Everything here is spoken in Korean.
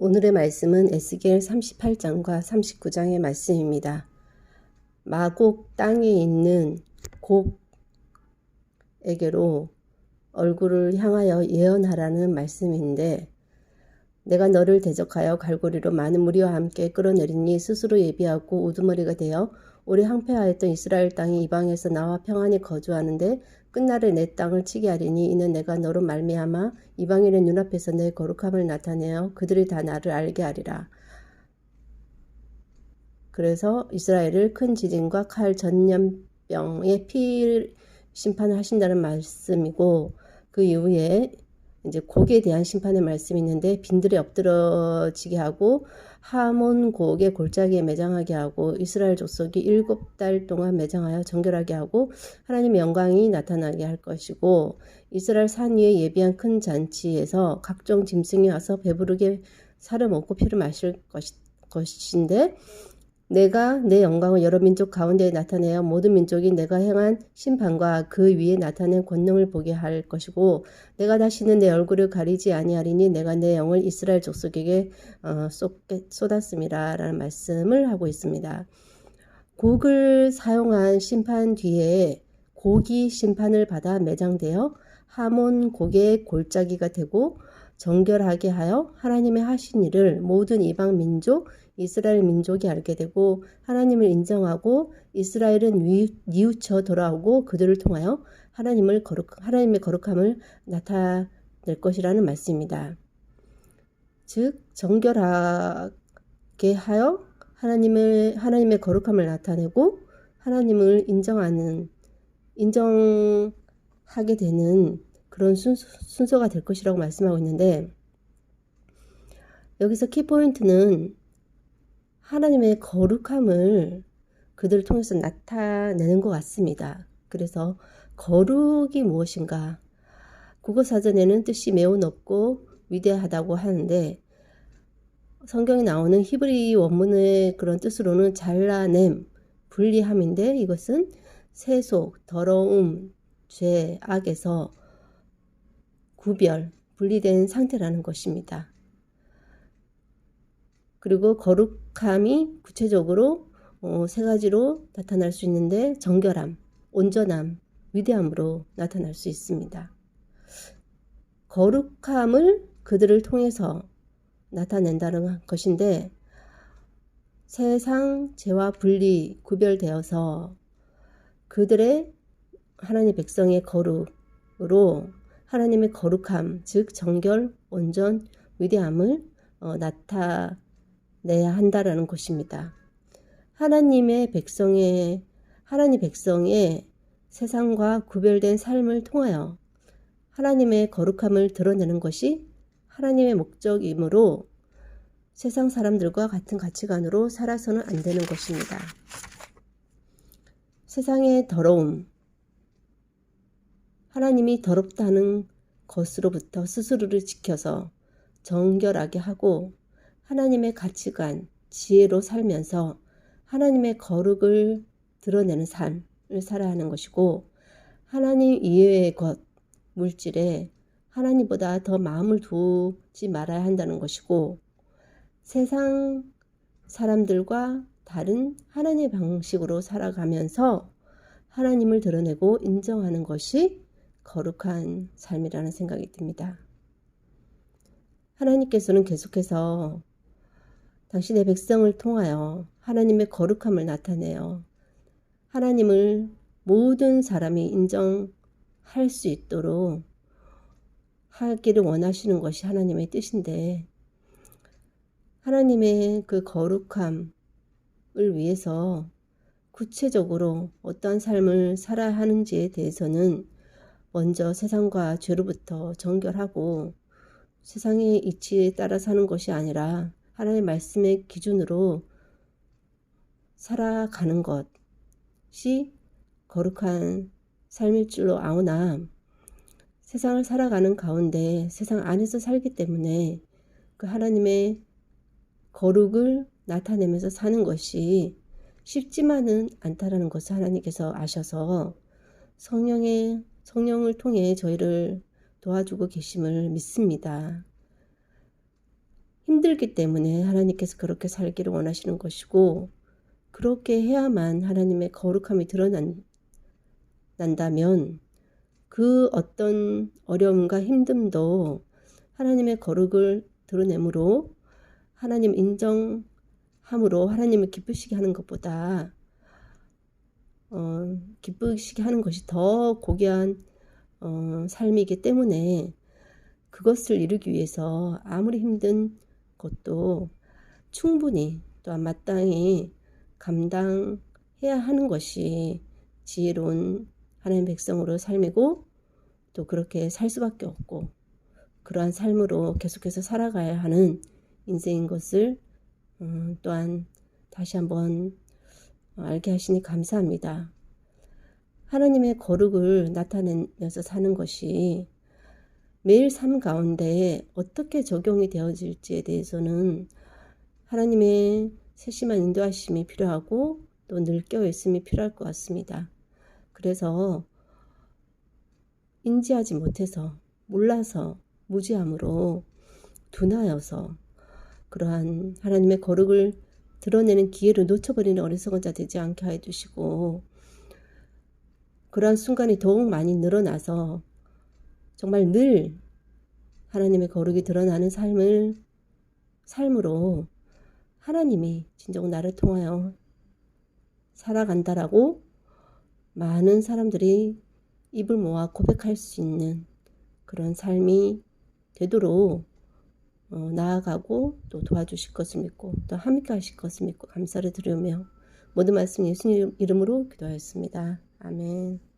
오늘의 말씀은 에스겔 38장과 39장의 말씀입니다. 마곡 땅에 있는 곡에게로 얼굴을 향하여 예언하라는 말씀인데, 내가 너를 대적하여 갈고리로 많은 무리와 함께 끌어내리니 스스로 예비하고 우두머리가 되어 오래 항폐하였던 이스라엘 땅이 이방에서 나와 평안히 거주하는데 끝날에 내 땅을 치게 하리니 이는 내가 너로 말미암아 이방인의 눈앞에서 내 거룩함을 나타내어 그들이 다 나를 알게 하리라. 그래서 이스라엘을 큰 지진과 칼 전염병의 피 심판을 하신다는 말씀이고, 그 이후에 이제 곡에 대한 심판의 말씀이 있는데, 빈들에 엎드러지게 하고 하몬 곡의 골짜기에 매장하게 하고 이스라엘 족속이 7달 동안 매장하여 정결하게 하고 하나님의 영광이 나타나게 할 것이고, 이스라엘 산 위에 예비한 큰 잔치에서 각종 짐승이 와서 배부르게 살을 먹고 피를 마실 것인데, 내가 내 영광을 여러 민족 가운데에 나타내어 모든 민족이 내가 행한 심판과 그 위에 나타낸 권능을 보게 할 것이고, 내가 다시는 내 얼굴을 가리지 아니하리니 내가 내 영을 이스라엘 족속에게 쏟았음이라 라는 말씀을 하고 있습니다. 곡을 사용한 심판 뒤에 곡이 심판을 받아 매장되어 하몬 곡의 골짜기가 되고 정결하게 하여 하나님의 하신 일을 모든 이방 민족, 이스라엘 민족이 알게 되고 하나님을 인정하고 이스라엘은 뉘우쳐 돌아오고 그들을 통하여 하나님의 거룩함을 나타낼 것이라는 말씀입니다. 즉 정결하게 하여 하나님의 거룩함을 나타내고 하나님을 인정하게 되는 그런 순서가 될 것이라고 말씀하고 있는데, 여기서 키포인트는 하나님의 거룩함을 그들을 통해서 나타내는 것 같습니다. 그래서 거룩이 무엇인가? 국어사전에는 뜻이 매우 높고 위대하다고 하는데, 성경에 나오는 히브리 원문의 그런 뜻으로는 잘라냄, 분리함인데, 이것은 세속, 더러움, 죄, 악에서 분리된 상태라는 것입니다. 그리고 거룩함이 구체적으로 세 가지로 나타날 수 있는데, 정결함, 온전함, 위대함으로 나타날 수 있습니다. 거룩함을 그들을 통해서 나타낸다는 것인데, 세상 죄와 구별되어서 그들의 하나님 백성의 거룩으로 하나님의 거룩함, 즉 정결, 온전, 위대함을 나타내야 한다라는 것입니다. 하나님 백성의 세상과 구별된 삶을 통하여 하나님의 거룩함을 드러내는 것이 하나님의 목적이므로 세상 사람들과 같은 가치관으로 살아서는 안 되는 것입니다. 세상의 더러움, 하나님이 더럽다는 것으로부터 스스로를 지켜서 정결하게 하고 하나님의 가치관, 지혜로 살면서 하나님의 거룩을 드러내는 삶을 살아야 하는 것이고, 하나님 이외의 것, 물질에 하나님보다 더 마음을 두지 말아야 한다는 것이고, 세상 사람들과 다른 하나님의 방식으로 살아가면서 하나님을 드러내고 인정하는 것이 거룩한 삶이라는 생각이 듭니다. 하나님께서는 계속해서 당신의 백성을 통하여 하나님의 거룩함을 나타내어 하나님을 모든 사람이 인정할 수 있도록 하기를 원하시는 것이 하나님의 뜻인데, 하나님의 그 거룩함을 위해서 구체적으로 어떠한 삶을 살아야 하는지에 대해서는 먼저 세상과 죄로부터 정결하고 세상의 이치에 따라 사는 것이 아니라 하나님의 말씀의 기준으로 살아가는 것이 거룩한 삶일 줄로 아오나, 세상을 살아가는 가운데 세상 안에서 살기 때문에 그 하나님의 거룩을 나타내면서 사는 것이 쉽지만은 않다라는 것을 하나님께서 아셔서 성령을 통해 저희를 도와주고 계심을 믿습니다. 힘들기 때문에 하나님께서 그렇게 살기를 원하시는 것이고, 그렇게 해야만 하나님의 거룩함이 드러난다면 그 어떤 어려움과 힘듦도 하나님의 거룩을 드러내므로 하나님 인정함으로 하나님을 기쁘시게 하는 것보다 기쁘시게 하는 것이 더 고귀한 삶이기 때문에 그것을 이루기 위해서 아무리 힘든 것도 충분히 또한 마땅히 감당해야 하는 것이 지혜로운 하나님의 백성으로 삶이고, 또 그렇게 살 수밖에 없고 그러한 삶으로 계속해서 살아가야 하는 인생인 것을 또한 다시 한번 알게 하시니 감사합니다. 하나님의 거룩을 나타내면서 사는 것이 매일 삶 가운데 어떻게 적용이 되어질지에 대해서는 하나님의 세심한 인도하심이 필요하고 또 늘 깨어있음이 필요할 것 같습니다. 그래서 인지하지 못해서, 몰라서, 무지함으로 둔하여서 그러한 하나님의 거룩을 드러내는 기회를 놓쳐버리는 어리석은 자 되지 않게 하여 주시고, 그러한 순간이 더욱 많이 늘어나서 정말 늘 하나님의 거룩이 드러나는 삶으로 하나님이 진정 나를 통하여 살아간다라고 많은 사람들이 입을 모아 고백할 수 있는 그런 삶이 되도록 나아가고 또 도와주실 것을 믿고 또 함께 하실 것을 믿고 감사를 드리며 모든 말씀 예수님 이름으로 기도하였습니다. 아멘.